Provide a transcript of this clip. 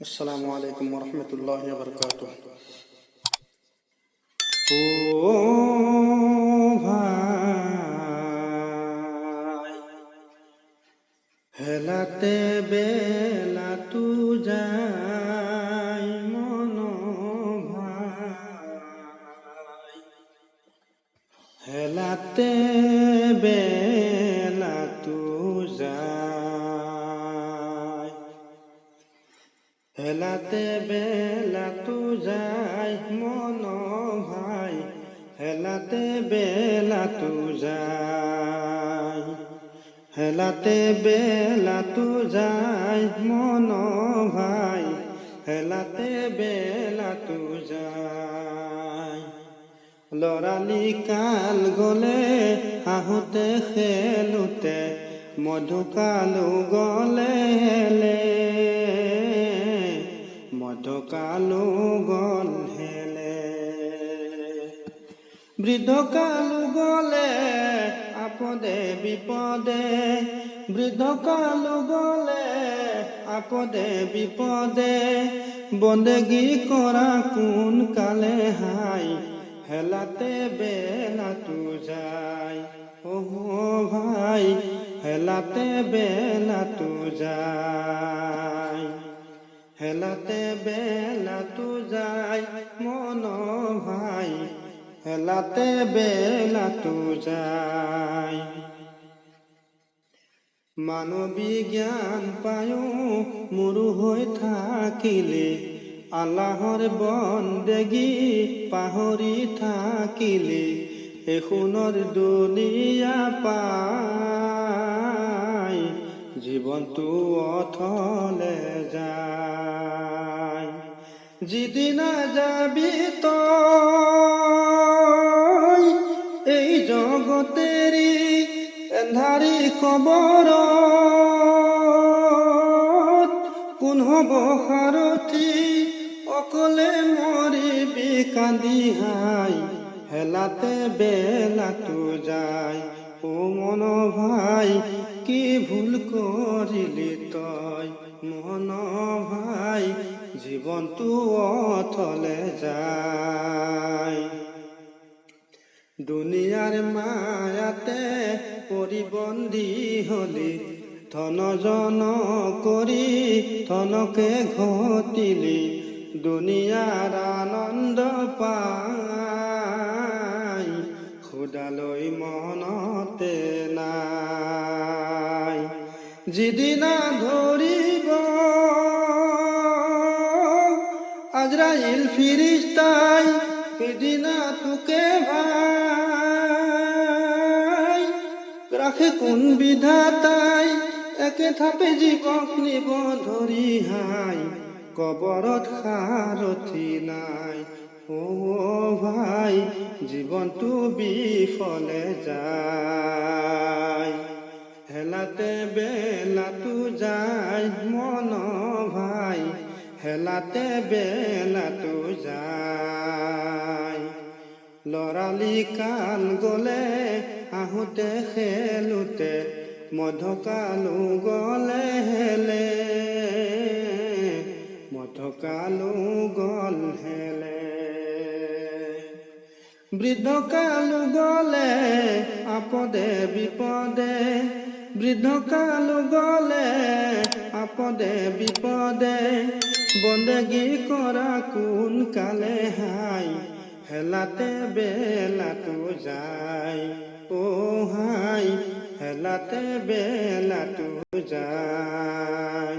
আসসালামু আলাইকুম ওরহমতুল্লাহি ওয়াবারাকাতুহ। ও ভাই, হেলাতে বেলা তু যাই মন ভাই, হেলাতে বেলা তু যাই, হেলাতে বেলা তু যাই মন ভাই, হেলাতে বেলা তু যাই, হেলাতে বেলা তু যাই মন ভাই, হেলাতে বেলা তু যাই। লৰালি কাল গলে হাঁহোতে খেলোতে, মধুকালো গলে হেলে, মধুকালো গল হেলে। বৃদ্ধকালো গলে আপদে বিপদে, বৃদ্ধকালো গলে আপদে বিপদে, বন্দেগী কৰা কোন কালে হাই, হেলাতে বেলা তু যাই। ও ভাই, হেলাতে বেলা তু যাই, হেলাতে বেলা তু যাই মন ভাই, হেলাতে বেলা তু যাই। মানৱী জ্ঞান পায়ো মুৰু হৈ থাকিলে, আল্লাহৰ বন্দেগী পাহৰি থাকিলে, এই সোণৰ দুনিয়া পাই জীৱনটো অথলে যায়। যিদিনা যাবি তই এই জগতেৰি এন্ধাৰী কবৰত, কোন হব সাৰথি অকলে মৰিবি কান্দি হাই, হেলাতে বেলা তু যাই। ও মন ভাই, কি ভুল কৰিলি তই মন ভাই, জীৱনটো অথলে যায়। দুনিয়াৰ মায়াতে পৰি বন্দী হলি, ধন জন কৰি ধনকে ঘটিলি, দুনিয়াৰ আনন্দ পাই খুদালৈ মনতে নাই। যিদিনা ধৰিব আজৰাইল ফিৰিস্তাই, সিদিনা তোকে ভাই ৰাখে কোন বিধাতাই, একে থাপে জীৱক নিব ধৰি হাই, কবৰত সাৰথি নাই। ও ভাই, জীৱনটো বিফলে যায়, হেলাতে বেলা তু যাই মন ভাই, হেলাতে বেলা তু যায়। লৰালি কাল গলে হাঁহোতে খেলোতে, মধুকালো গলে হেলে, মধুকালো গল হেলে। বৃদ্ধকালো গলে আপদে বিপদে, বৃদ্ধকালো গলে আপদে বিপদে, বন্দেগী কৰা কোন কালে হাই, হেলাতে বেলা তু যাই। ও হাই, হেলাতে বেলা তু যায়।